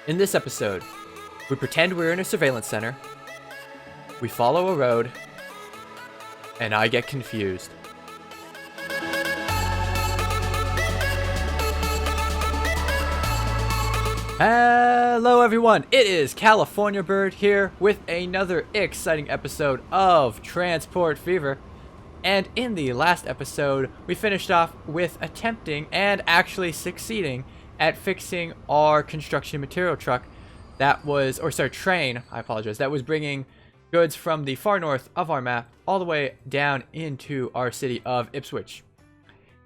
In this episode, we pretend we're in a surveillance center, we follow a road, and I get confused. Hello everyone, it is California Bird here with another exciting episode of Transport Fever. And in the last episode, we finished off with attempting and actually succeeding at fixing our construction material truck that was, train, I apologize, that was bringing goods from the far north of our map all the way down into our city of Ipswich.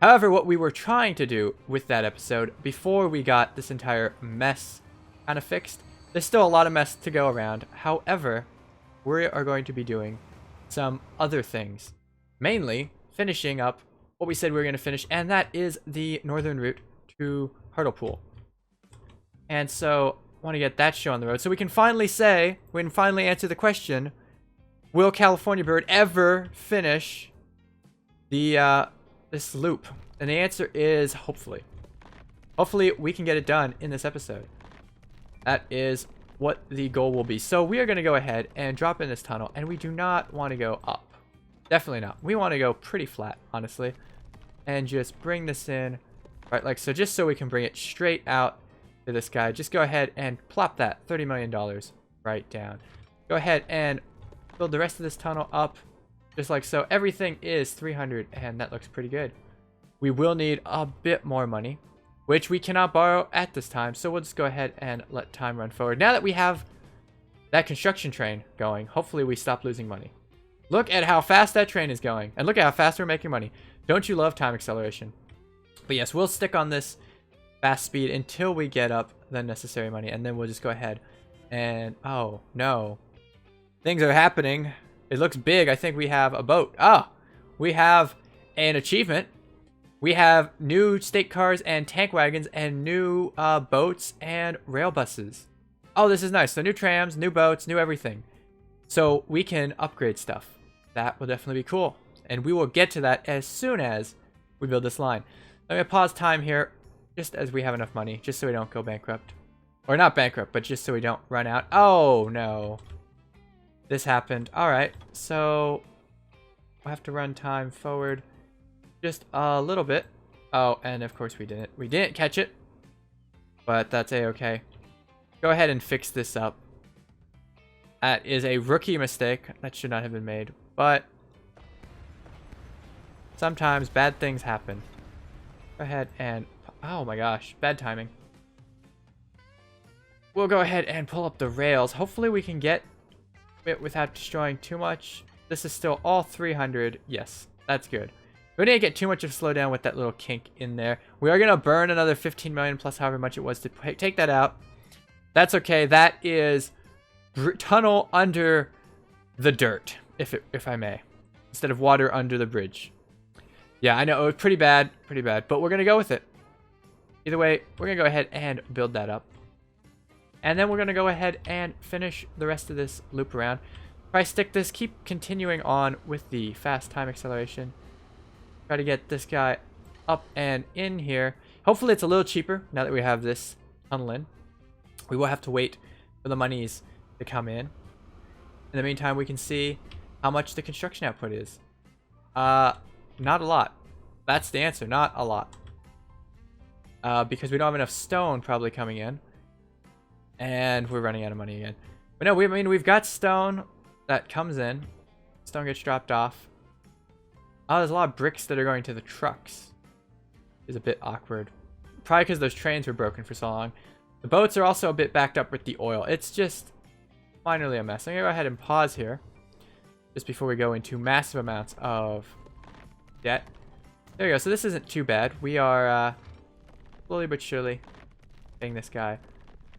However, what we were trying to do with that episode, before we got this entire mess kind of fixed, there's still a lot of mess to go around. However, we are going to be doing some other things. Mainly, finishing up what we said we were going to finish, and that is the northern route to Hartlepool. And so, I want to get that show on the road, so we can finally answer the question, will California Bird ever finish the, this loop? And the answer is hopefully. Hopefully we can get it done in this episode. That is what the goal will be. So we are going to go ahead and drop in this tunnel, and we do not want to go up. Definitely not. We want to go pretty flat, honestly, and just bring this in right like so, just so we can bring it straight out to this guy. Just go ahead and plop that $30 million right down. Go ahead and build the rest of this tunnel up just like so. Everything is 300, and that looks pretty good. We will need a bit more money, which we cannot borrow at this time, so we'll just go ahead and let time run forward. Now that we have that construction train going, hopefully we stop losing money. Look at how fast that train is going, and look at how fast we're making money. Don't you love time acceleration? But yes, we'll stick on this fast speed until we get up the necessary money, and then we'll just go ahead and, oh no, things are happening. It looks big. I think we have a boat. We have an achievement. We have new state cars and tank wagons and new boats and rail buses. Oh, this is nice. So new trams, new boats, new everything. So we can upgrade stuff. That will definitely be cool. And we will get to that as soon as we build this line. Let me pause time here just as we have enough money, just so we don't go bankrupt. Or not bankrupt, but just so we don't run out. Oh, no. This happened. Alright, so we'll have to run time forward just a little bit. Oh, and of course we didn't. We didn't catch it, but that's a-okay. Go ahead and fix this up. That is a rookie mistake. That should not have been made, but sometimes bad things happen. Go ahead and, oh my gosh, bad timing. We'll go ahead and pull up the rails. Hopefully we can get it without destroying too much. This is still all 300. Yes, that's good. We didn't get too much of a slowdown with that little kink in there. We are going to burn another 15 million plus however much it was to take that out. That's okay. That is tunnel under the dirt, if I may, instead of water under the bridge. Yeah, I know, it was pretty bad, but we're gonna go with it. Either way, we're gonna go ahead and build that up, and then we're gonna go ahead and finish the rest of this loop around. If I stick this, keep continuing on with the fast time acceleration. Try to get this guy up and in here. Hopefully it's a little cheaper now that we have this tunnel in. We will have to wait for the monies to come in. In the meantime, we can see how much the construction output is. Not a lot. That's the answer, not a lot. Because we don't have enough stone probably coming in. And we're running out of money again. But no, we've got stone that comes in. Stone gets dropped off. Oh, there's a lot of bricks that are going to the trucks. It's a bit awkward. Probably because those trains were broken for so long. The boats are also a bit backed up with the oil. It's just minorly a mess. I'm going to go ahead and pause here just before we go into massive amounts of debt. There we go. So this isn't too bad. We are slowly but surely getting this guy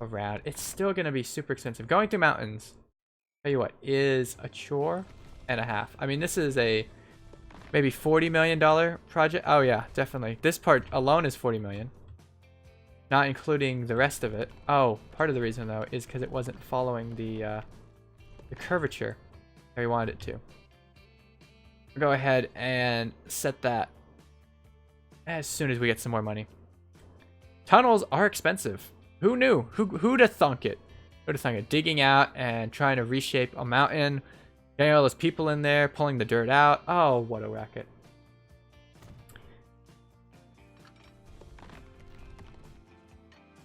around. It's still going to be super expensive. Going through mountains, tell you what, is a chore and a half. I mean, this is a maybe $40 million project. Oh yeah, definitely. This part alone is 40 million. Not including the rest of it. Oh, part of the reason though is because it wasn't following the curvature that we wanted it to. We'll go ahead and set that as soon as we get some more money. Tunnels are expensive. Who knew? Who'd have thunk it? Who'd have thunk it? Digging out and trying to reshape a mountain. Getting all those people in there, pulling the dirt out. Oh, what a racket.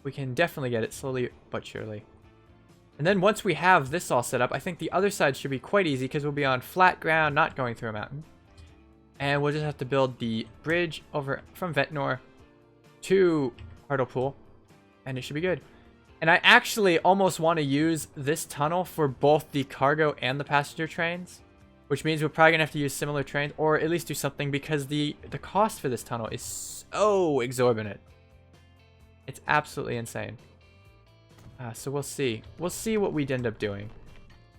We can definitely get it slowly but surely. And then once we have this all set up, I think the other side should be quite easy because we'll be on flat ground, not going through a mountain. And we'll just have to build the bridge over from Ventnor to Hartlepool, and it should be good. And I actually almost want to use this tunnel for both the cargo and the passenger trains, which means we're probably going to have to use similar trains, or at least do something, because the cost for this tunnel is so exorbitant. It's absolutely insane. So we'll see. We'll see what we'd end up doing.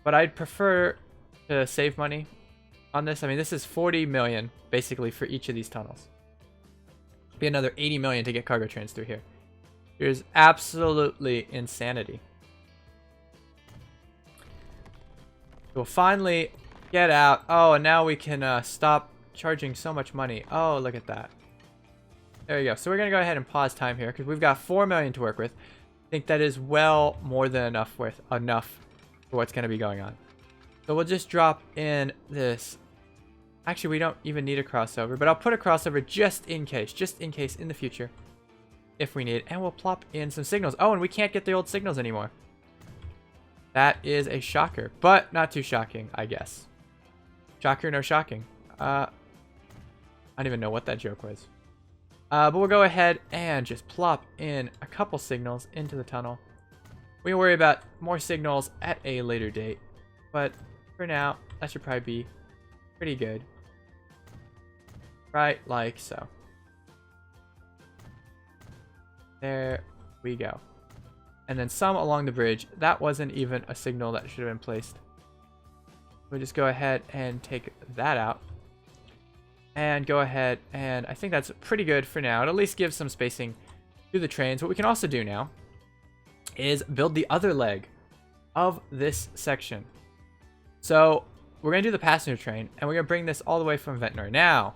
But I'd prefer to save money on this. I mean, this is 40 million, basically, for each of these tunnels. Be another 80 million to get cargo trains through here. Here's absolutely insanity. We'll finally get out. Oh, and now we can stop charging so much money. Oh, look at that. There you go. So we're going to go ahead and pause time here because we've got 4 million to work with. I think that is well more than enough for what's going to be going on. So we'll just drop in this. Actually, we don't even need a crossover, but I'll put a crossover just in case in the future, if we need it. And we'll plop in some signals. Oh, and we can't get the old signals anymore. That is a shocker, but not too shocking, I guess. Shocker, no shocking. I don't even know what that joke was. But we'll go ahead and just plop in a couple signals into the tunnel. We can worry about more signals at a later date, but for now, that should probably be pretty good. Right, like so. There we go. And then some along the bridge. That wasn't even a signal that should have been placed. We'll just go ahead and take that out. And go ahead, and I think that's pretty good for now. It at least gives some spacing to the trains. What we can also do now is build the other leg of this section. So we're going to do the passenger train, and we're going to bring this all the way from Ventnor. Now,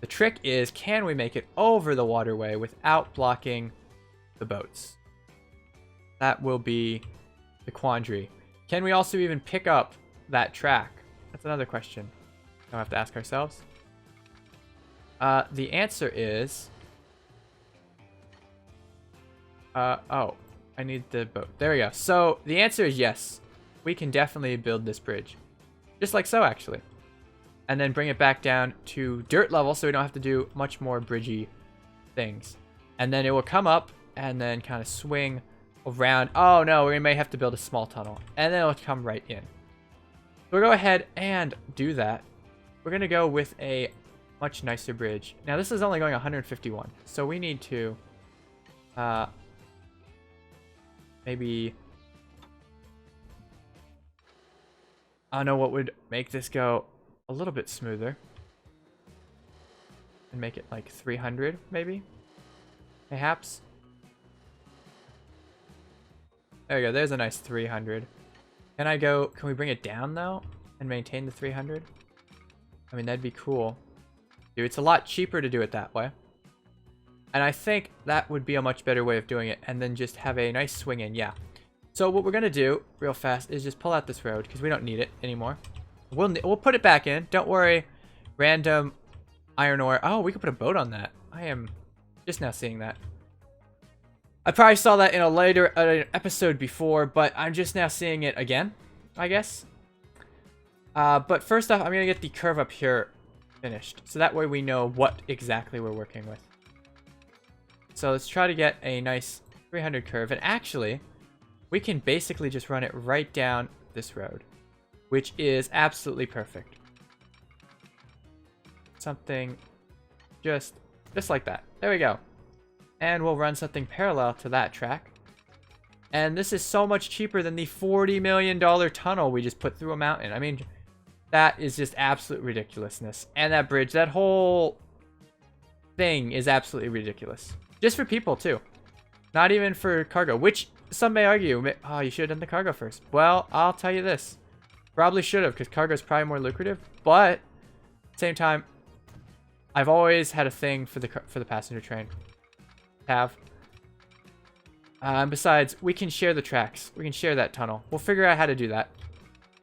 the trick is, can we make it over the waterway without blocking the boats? That will be the quandary. Can we also even pick up that track? That's another question we'll have to ask ourselves. The answer is... oh, I need the boat. There we go. So, the answer is yes. We can definitely build this bridge. Just like so, actually. And then bring it back down to dirt level so we don't have to do much more bridgy things. And then it will come up and then kind of swing around. Oh, no, we may have to build a small tunnel. And then it'll come right in. We'll go ahead and do that. We're going to go with a much nicer bridge. Now this is only going 151, so we need to maybe, I don't know what would make this go a little bit smoother and make it like 300 maybe, perhaps. There we go. There's a nice 300. Can we bring it down though and maintain the 300? I mean, that'd be cool. Dude, it's a lot cheaper to do it that way. And I think that would be a much better way of doing it, and then just have a nice swing in. Yeah. So what we're going to do real fast is just pull out this road because we don't need it anymore. We'll put it back in. Don't worry. Random iron ore. Oh, we could put a boat on that. I am just now seeing that. I probably saw that in a later episode before, but I'm just now seeing it again, I guess. But first off, I'm going to get the curve up here finished, so that way we know what exactly we're working with. So let's try to get a nice 300 curve, and actually we can basically just run it right down this road, which is absolutely perfect. Something just like that. There we go. And we'll run something parallel to that track. And this is so much cheaper than the $40 million tunnel we just put through a mountain. I mean, that is just absolute ridiculousness. And that bridge, that whole thing is absolutely ridiculous. Just for people, too. Not even for cargo, which some may argue, oh, you should have done the cargo first. Well, I'll tell you this. Probably should have, because cargo is probably more lucrative. But, at the same time, I've always had a thing for the passenger train. Besides, we can share the tracks. We can share that tunnel. We'll figure out how to do that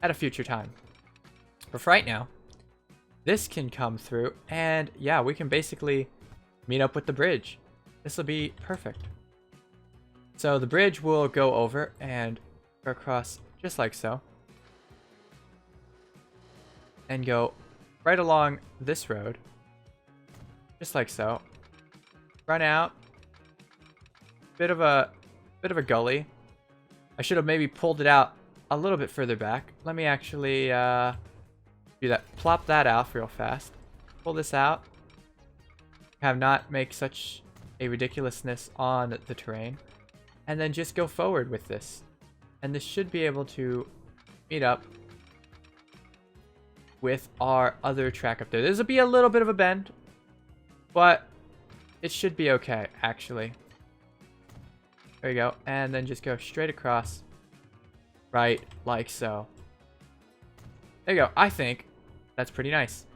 at a future time. But for right now, this can come through, and yeah, we can basically meet up with the bridge. This will be perfect. So the bridge will go over and go across just like so. And go right along this road. Just like so. Run out. Bit of a gully. I should have maybe pulled it out a little bit further back. Let me actually do that. Plop that out real fast. Pull this out. Have not make such a ridiculousness on the terrain. And then just go forward with this. And this should be able to meet up with our other track up there. This will be a little bit of a bend, but it should be okay, actually. There you go. And then just go straight across. Right, like so. There you go. I think that's pretty nice.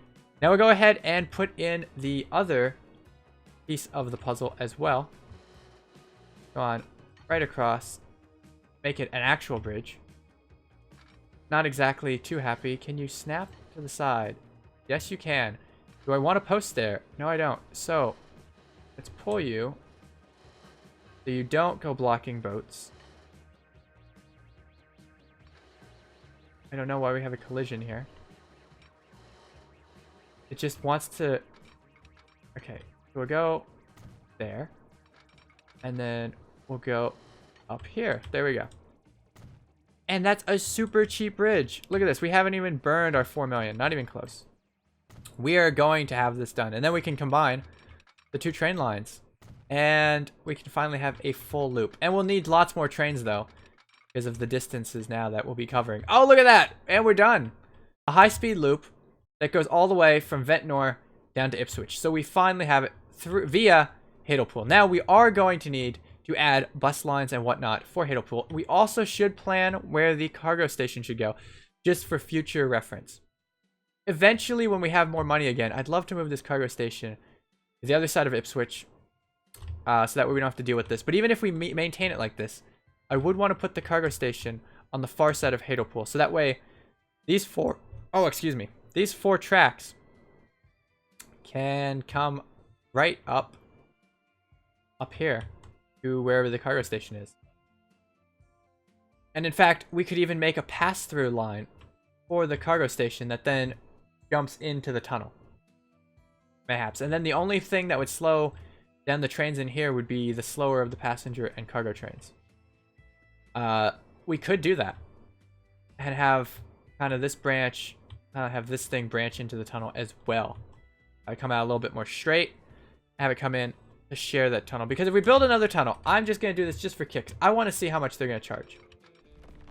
Now we'll go ahead and put in the other piece of the puzzle as well. Go on right across. Make it an actual bridge. Not exactly too happy. Can you snap to the side? Yes, you can. Do I want to post there? No, I don't. So, let's pull you so you don't go blocking boats. I don't know why we have a collision here. It just wants to... Okay, so we'll go there. And then we'll go up here. There we go. And that's a super cheap bridge. Look at this. We haven't even burned our 4 million. Not even close. We are going to have this done. And then we can combine the two train lines. And we can finally have a full loop. And we'll need lots more trains, though, because of the distances now that we'll be covering. Oh, look at that! And we're done. A high-speed loop that goes all the way from Ventnor down to Ipswich. So we finally have it through via Hartlepool. Now, we are going to need to add bus lines and whatnot for Hartlepool. We also should plan where the cargo station should go, just for future reference. Eventually, when we have more money again, I'd love to move this cargo station to the other side of Ipswich, so that way we don't have to deal with this. But even if we maintain it like this, I would want to put the cargo station on the far side of Hartlepool, so that way these four tracks can come right up here to wherever the cargo station is. And in fact, we could even make a pass-through line for the cargo station that then jumps into the tunnel. Mayhaps. And then the only thing that would slow down the trains in here would be the slower of the passenger and cargo trains. We could do that. And have kind of this branch, have this thing branch into the tunnel as well. I come out a little bit more straight, have it come in to share that tunnel. Because if we build another tunnel, I'm just going to do this just for kicks. I want to see how much they're going to charge.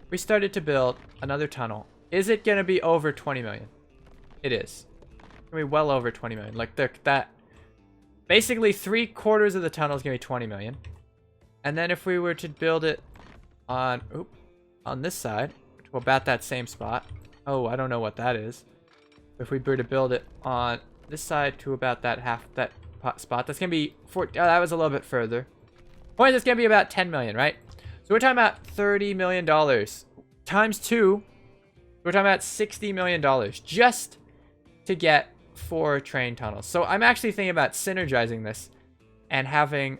We started to build another tunnel. Is it going to be over 20 million? It is. It's going to be well over 20 million. Like that. Basically, 3/4 of the tunnel is going to be 20 million. And then if we were to build it on this side, to about that same spot. Oh, I don't know what that is. If we were to build it on this side to about that spot, that's going to be that was a little bit further. Point is, it's going to be about 10 million, right? So we're talking about $30 million times 2. We're talking about $60 million just to get 4 train tunnels. So I'm actually thinking about synergizing this and having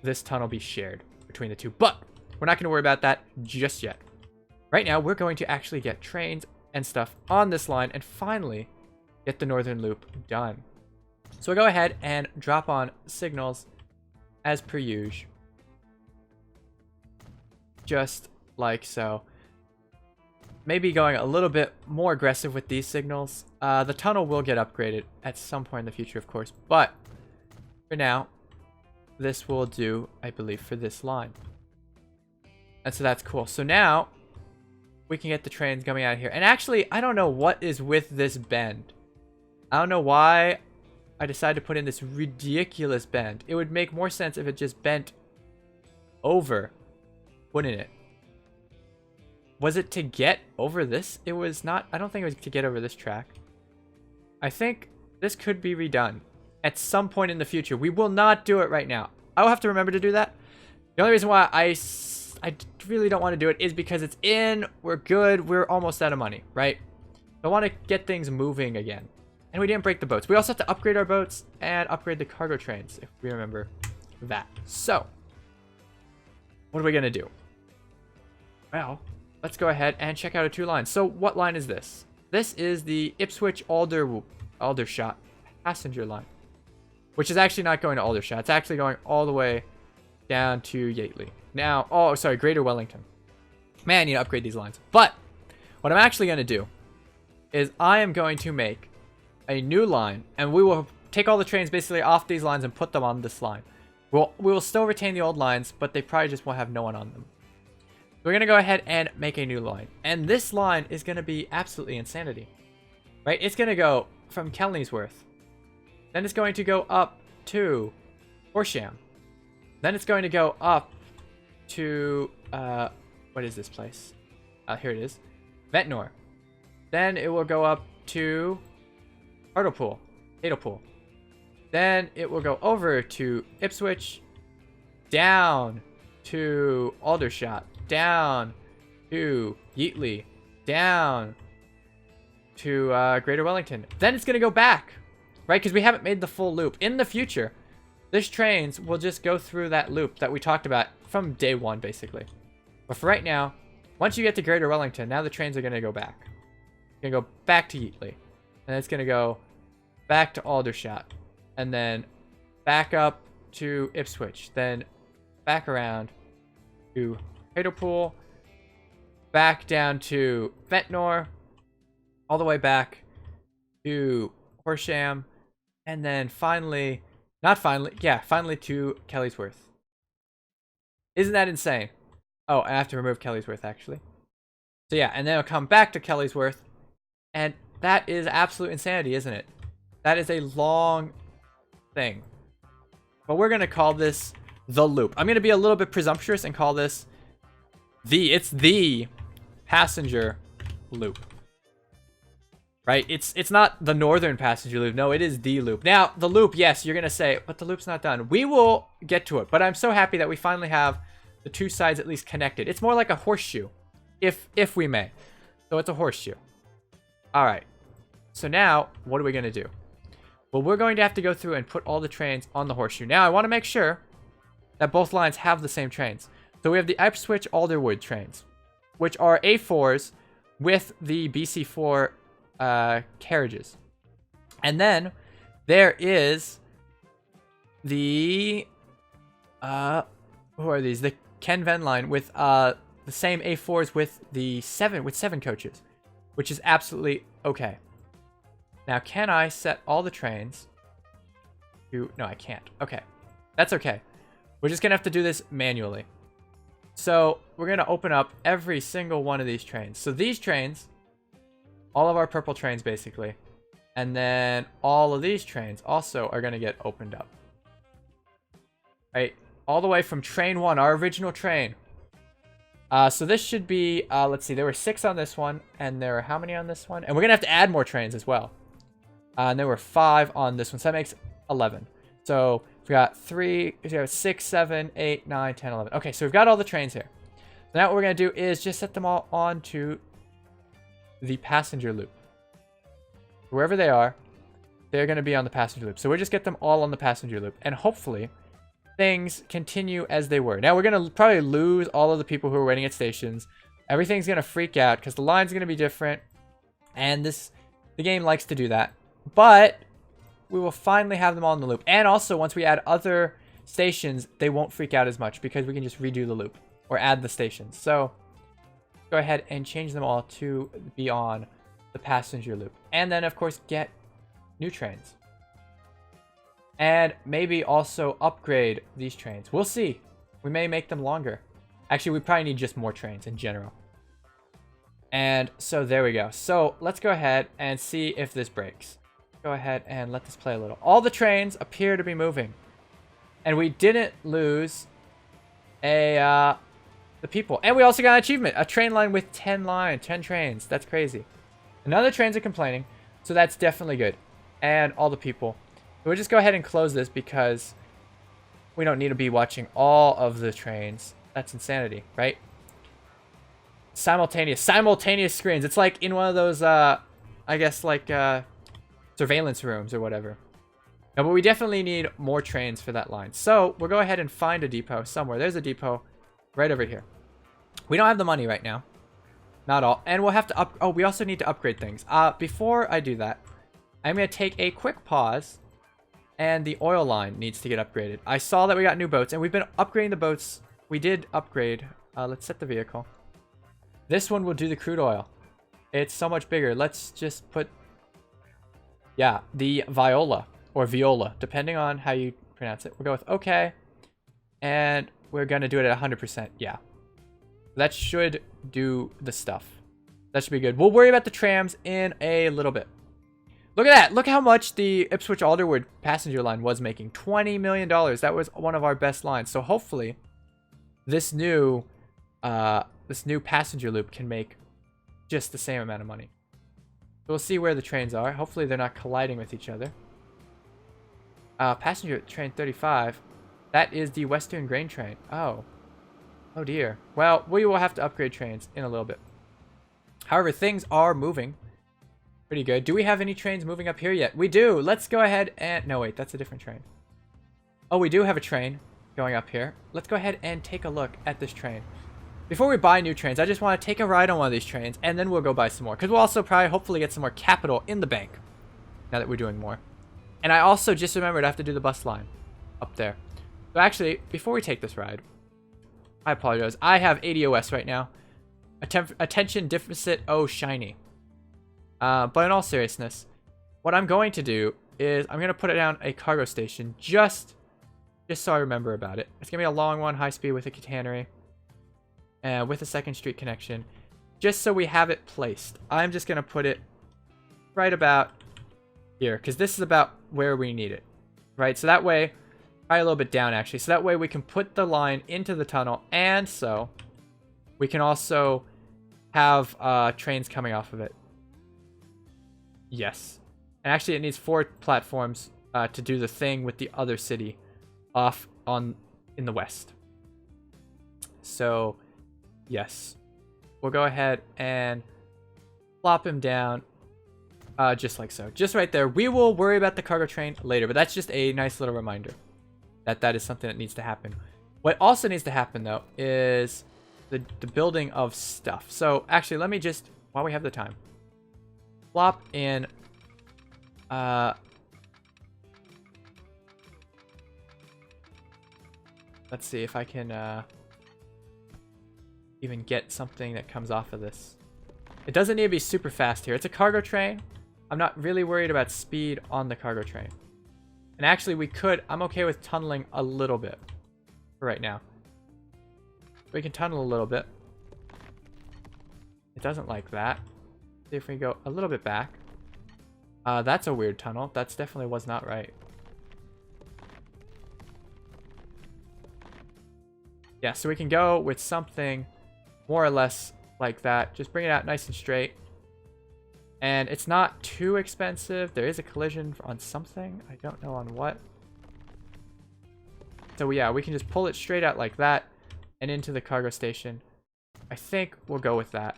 this tunnel be shared between the two. But we're not going to worry about that just yet. Right now, we're going to actually get trains and stuff on this line and finally get the northern loop done. So we'll go ahead and drop on signals as per usual. Just like so. Maybe going a little bit more aggressive with these signals. The tunnel will get upgraded at some point in the future, of course. But for now, this will do, I believe, for this line. And so that's cool. So now we can get the trains coming out of here. And actually, I don't know what is with this bend. I don't know why I decided to put in this ridiculous bend. It would make more sense if it just bent over, wouldn't it? Was it to get over this? It was not. I don't think it was to get over this track. I think this could be redone at some point in the future. We will not do it right now. I will have to remember to do that The only reason why I really don't want to do it is because it's in, we're good, we're almost out of money, right? I want to get things moving again. And we didn't break the boats. We also have to upgrade our boats and upgrade the cargo trains, if we remember that. So, what are we going to do? Well, let's go ahead and check out our 2 lines. So, what line is this? This is the Ipswich Aldershot passenger line, which is actually not going to Aldershot. It's actually going all the way down to Yateley. Now, oh, sorry, Greater Wellington. Man, I need to upgrade these lines. But what I'm actually going to do is I am going to make a new line, and we will take all the trains basically off these lines and put them on this line. We will still retain the old lines, but they probably just won't have no one on them. We're going to go ahead and make a new line. And this line is going to be absolutely insanity. Right? It's going to go from Kelleysworth. Then it's going to go up to Horsham. Then it's going to go up to, what is this place? Here it is. Ventnor. Then it will go up to Hartlepool. Then it will go over to Ipswich, down to Aldershot, down to Yateley, down to Greater Wellington. Then it's going to go back, right? Because we haven't made the full loop. In the future, this trains will just go through that loop that we talked about from day 1, basically. But for right now, once you get to Greater Wellington, now the trains are going to go back. Going to go back to Yateley. And it's going to go back to Aldershot. And then back up to Ipswich. Then back around to Hartlepool. Back down to Ventnor. All the way back to Horsham. And then finally, finally to Kelleysworth. Isn't that insane? Oh, I have to remove Kelleysworth, actually. So yeah, and then it'll come back to Kelleysworth. And that is absolute insanity, isn't it? That is a long thing. But we're going to call this the loop. I'm going to be a little bit presumptuous and call this it's the passenger loop. Right? It's not the northern passenger loop. No, it is the loop. Now, the loop, yes, you're going to say, but the loop's not done. We will get to it. But I'm so happy that we finally have the 2 sides at least connected. It's more like a horseshoe, if we may. So it's a horseshoe. All right. So now, what are we going to do? Well, we're going to have to go through and put all the trains on the horseshoe. Now, I want to make sure that both lines have the same trains. So we have the Ipswich Alderwood trains, which are A4s with the BC4 carriages. And then there is the who are these? The Ken Ven line with the same A4s with the 7 coaches, which is absolutely okay. Now, can I set all the trains to... No, I can't. Okay. That's okay. We're just going to have to do this manually. So, we're going to open up every single one of these trains. So, these trains, all of our purple trains, basically. And then all of these trains also are going to get opened up. Right? All the way from train 1, our original train. So, this should be... let's see. There were 6 on this one. And there are how many on this one? And we're going to have to add more trains as well. And there were 5 on this one. So that makes 11. So we got 6, 7, 8, 9, 10, 11. Okay, so we've got all the trains here. So now what we're going to do is just set them all onto the passenger loop. Wherever they are, they're going to be on the passenger loop. So we'll just get them all on the passenger loop. And hopefully things continue as they were. Now we're going to probably lose all of the people who are waiting at stations. Everything's going to freak out because the line's going to be different. And the game likes to do that. But we will finally have them all in the loop. And also, once we add other stations, they won't freak out as much because we can just redo the loop or add the stations. So go ahead and change them all to be on the passenger loop. And then, of course, get new trains. And maybe also upgrade these trains. We'll see. We may make them longer. Actually, we probably need just more trains in general. And so there we go. So let's go ahead and see if this breaks. Go ahead and let this play a little. All the trains appear to be moving. And we didn't lose the people. And we also got an achievement. A train line with 10 trains. That's crazy. And none of the trains are complaining. So that's definitely good. And all the people. So we'll just go ahead and close this because We don't need to be watching all of the trains. That's insanity, right? Simultaneous screens. It's like in one of those, I guess, like, surveillance rooms or whatever. No, but we definitely need more trains for that line. So we'll go ahead and find a depot somewhere. There's a depot right over here. We don't have the money right now. Not all. And we'll have to oh, we also need to upgrade things. Before I do that, I'm going to take a quick pause. And the oil line needs to get upgraded. I saw that we got new boats, and we've been upgrading the boats. We did upgrade. Let's set the vehicle. This one will do the crude oil. It's so much bigger. Let's just put, yeah, the Viola or Viola, depending on how you pronounce it. We'll go with OK. And we're going to do it at 100%. Yeah. That should do the stuff. That should be good. We'll worry about the trams in a little bit. Look at that. Look how much the Ipswich Alderwood passenger line was making. $20 million. That was one of our best lines. So hopefully this new passenger loop can make just the same amount of money. So we'll see where the trains are. Hopefully they're not colliding with each other. Passenger train 35. That is the Western Grain train. Oh. Oh dear. Well, we will have to upgrade trains in a little bit. However, things are moving pretty good. Do we have any trains moving up here yet? We do. Let's go ahead and... No, wait. That's a different train. Oh, we do have a train going up here. Let's go ahead and take a look at this train. Before we buy new trains, I just want to take a ride on one of these trains, and then we'll go buy some more. Because we'll also probably hopefully get some more capital in the bank now that we're doing more. And I also just remembered I have to do the bus line up there. So actually, before we take this ride, I apologize. I have ADOS right now. Attention deficit, oh shiny. But in all seriousness, what I'm going to do is I'm going to put it down a cargo station just so I remember about it. It's going to be a long one, high speed with a catenary. And with a second street connection. Just so we have it placed. I'm just going to put it right about here. Because this is about where we need it. Right? So that way, probably a little bit down actually. So that way we can put the line into the tunnel. And so we can also have trains coming off of it. Yes. And actually it needs 4 platforms to do the thing with the other city off in the west. So, yes. We'll go ahead and plop him down just like so. Just right there. We will worry about the cargo train later, but that's just a nice little reminder that that is something that needs to happen. What also needs to happen, though, is the building of stuff. So, actually, let me just, while we have the time, plop in let's see if I can even get something that comes off of this. It doesn't need to be super fast here. It's a cargo train. I'm not really worried about speed on the cargo train. And actually I'm okay with tunneling a little bit for right now. We can tunnel a little bit. It doesn't like that. See if we go a little bit back. That's a weird tunnel. That's definitely was not right. Yeah, so we can go with something more or less like that. Just bring it out nice and straight. And it's not too expensive. There is a collision on something. I don't know on what. So yeah, we can just pull it straight out like that and into the cargo station. I think we'll go with that.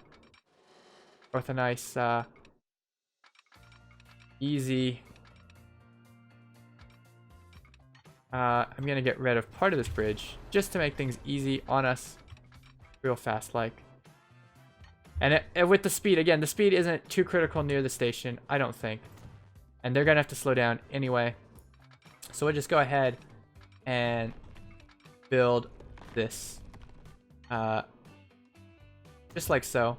With a nice, easy... I'm gonna get rid of part of this bridge just to make things easy on us real fast like. And with the speed, again, the speed isn't too critical near the station, I don't think. And they're gonna have to slow down anyway. So we'll just go ahead and build this. Just like so.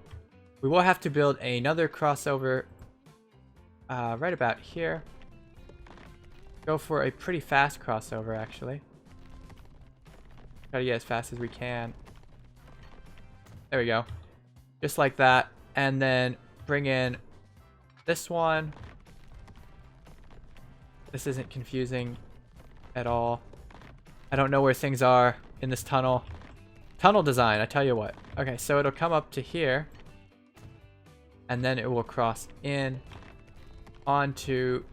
We will have to build another crossover right about here. Go for a pretty fast crossover, actually. Try to get as fast as we can. There we go. Just like that. And then bring in this one. This isn't confusing at all. I don't know where things are in this tunnel. Tunnel design, I tell you what. Okay, so it'll come up to here. And then it will cross in onto...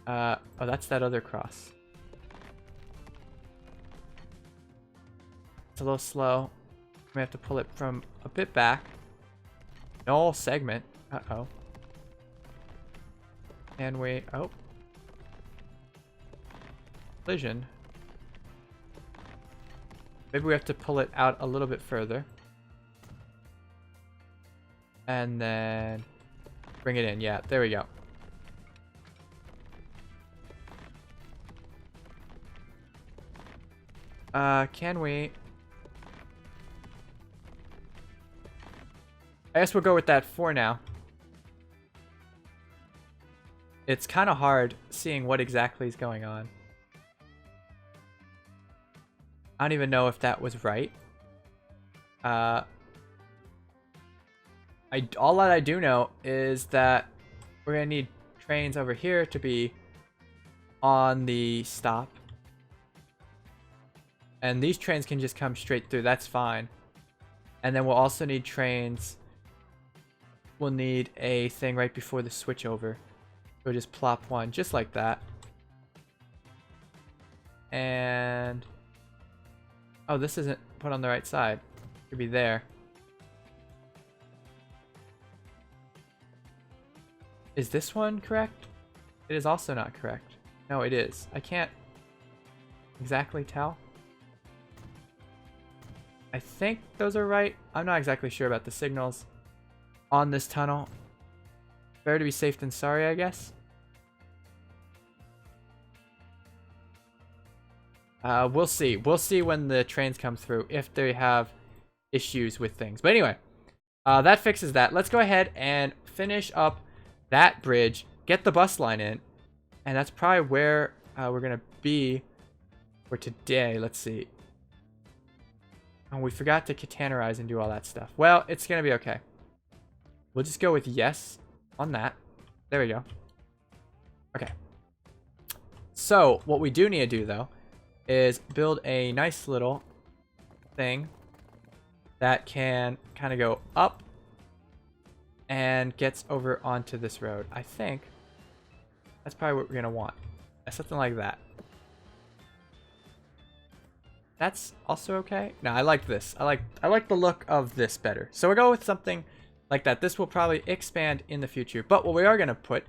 oh, that's that other cross. It's a little slow. We have to pull it from a bit back. Null segment. Uh-oh. Can we... Oh. Collision. Maybe we have to pull it out a little bit further. And then bring it in. Yeah, there we go. Can we... I guess we'll go with that for now. It's kind of hard seeing what exactly is going on. I don't even know if that was right. All that I do know is that we're gonna need trains over here to be on the stop. And these trains can just come straight through, that's fine. And then we'll also need trains. We'll need a thing right before the switch over. We'll just plop one, just like that. And... oh, this isn't put on the right side. It could be there. Is this one correct? It is also not correct. No, it is. I can't exactly tell. I think those are right. I'm not exactly sure about the signals on this tunnel. Better to be safe than sorry, I guess. We'll see. We'll see when the trains come through if they have issues with things. But anyway, that fixes that. Let's go ahead and finish up that bridge, get the bus line in, and that's probably where we're going to be for today. Let's see. Oh, we forgot to catenarize and do all that stuff. Well, it's going to be okay. We'll just go with yes on that. There we go. Okay. So, what we do need to do, though, is build a nice little thing that can kind of go up and gets over onto this road. I think that's probably what we're going to want. Something like that. That's also okay. No, I like this. I like the look of this better. So we'll go with something like that. This will probably expand in the future. But what we are going to put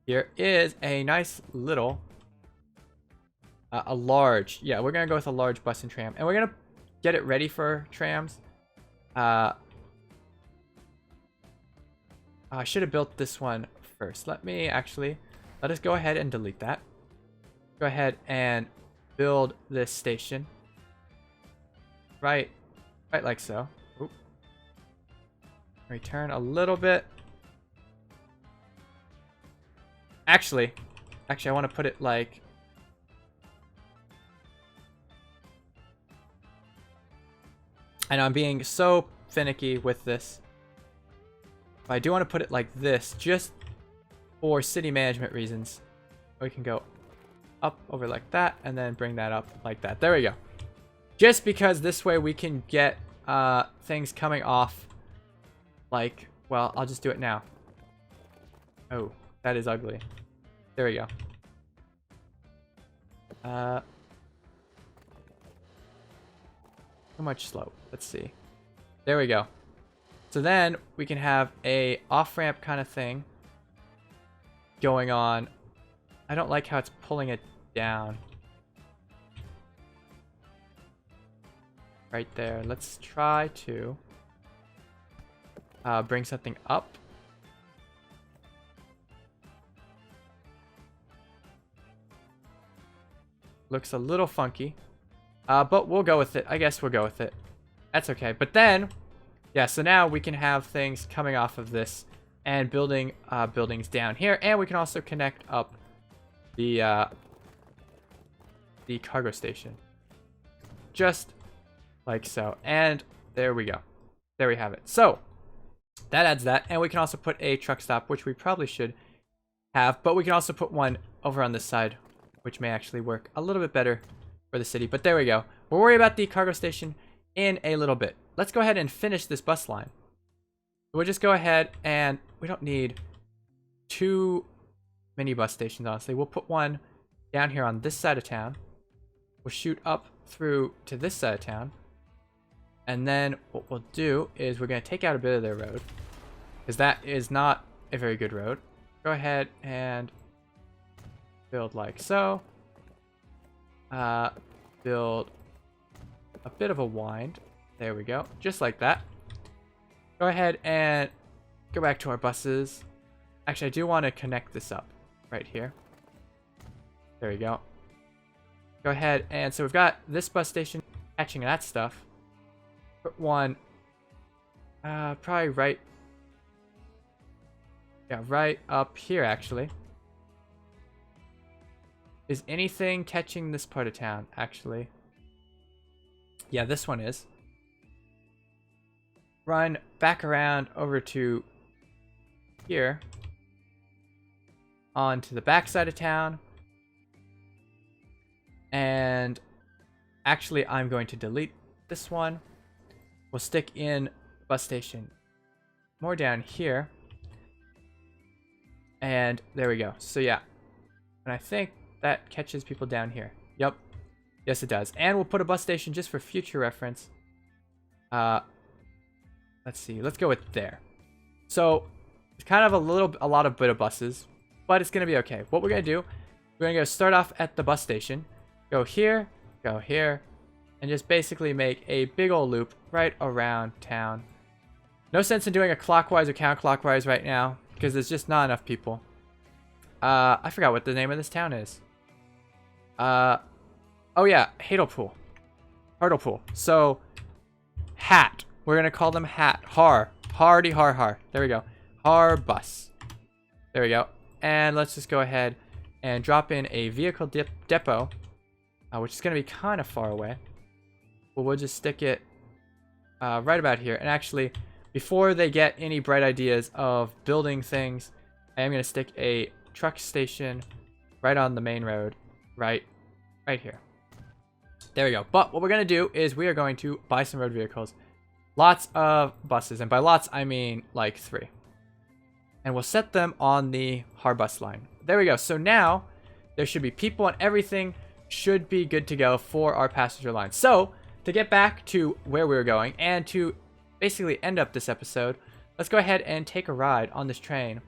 here is a nice little, a large, yeah, we're going to go with a large bus and tram. And we're going to get it ready for trams. I should have built this one first. Let us go ahead and delete that. Go ahead and build this station. Right like so. Oop. Return a little bit. Actually, I want to put it like... I know I'm being so finicky with this. But I do want to put it like this, just for city management reasons. We can go up over like that, and then bring that up like that. There we go. Just because this way we can get things coming off like, well, I'll just do it now. Oh, that is ugly. There we go. Too much slope. Let's see. There we go. So then we can have a off-ramp kind of thing going on. I don't like how it's pulling it down. Right there. Let's try to bring something up. Looks a little funky. But we'll go with it. I guess we'll go with it. That's okay. But then, yeah, so now we can have things coming off of this and building buildings down here. And we can also connect up the cargo station. Just like so. And there we go. There we have it. So that adds that. And we can also put a truck stop, which we probably should have. But we can also put one over on this side, which may actually work a little bit better for the city. But there we go. We'll worry about the cargo station in a little bit. Let's go ahead and finish this bus line. We'll just go ahead and we don't need two mini bus stations, honestly. We'll put one down here on this side of town. We'll shoot up through to this side of town. And then what we'll do is we're going to take out a bit of their road, because that is not a very good road. Go ahead and build like so. Build a bit of a wind. There we go. Just like that. Go ahead and go back to our buses. Actually, I do want to connect this up right here. There we go. Go ahead and so we've got this bus station catching that stuff. Put one probably right up here actually. Is anything catching this part of town actually? Yeah, this one is. Run back around over to here onto the back side of town. And actually, I'm going to delete this one. We'll stick in bus station more down here. And there we go. So yeah, and I think that catches people down here. Yep. Yes, it does. And we'll put a bus station just for future reference. Let's see. Let's go with there. So it's kind of a lot of bit of buses, but it's gonna be okay. What we're gonna do, we're gonna go start off at the bus station. Go here, and just basically make a big old loop right around town. No sense in doing a clockwise or counterclockwise right now, because there's just not enough people. I forgot what the name of this town is. Oh yeah, Hartlepool. So, Hat. We're gonna call them Hat. Hardy har. There we go. Har bus. There we go. And let's just go ahead and drop in a vehicle depot. Which is going to be kind of far away. But we'll just stick it right about here. And actually, before they get any bright ideas of building things, I am going to stick a truck station right on the main road. Right here. There we go. But what we're going to do is we are going to buy some road vehicles. Lots of buses. And by lots, I mean like 3. And we'll set them on the hard bus line. There we go. So now, there should be people and everything should be good to go for our passenger line. So, to get back to where we were going and to basically end up this episode, let's go ahead and take a ride on this train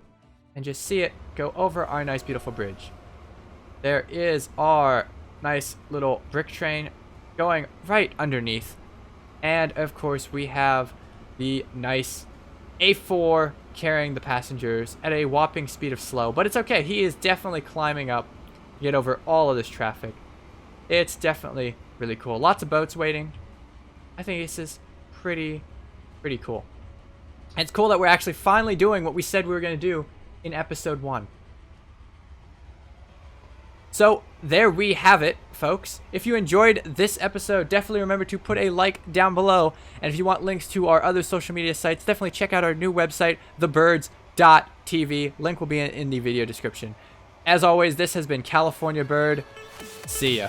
and just see it go over our nice beautiful bridge. There is our nice little brick train going right underneath. And of course we have the nice A4 carrying the passengers at a whopping speed of slow. But it's okay, he is definitely climbing up to get over all of this traffic. It's definitely really cool. Lots of boats waiting. I think this is pretty cool. And it's cool that we're actually finally doing what we said we were going to do in episode 1. So there we have it, folks. If you enjoyed this episode, definitely remember to put a like down below. And if you want links to our other social media sites, definitely check out our new website, thebirds.tv. Link will be in the video description. As always, this has been California Bird. See ya.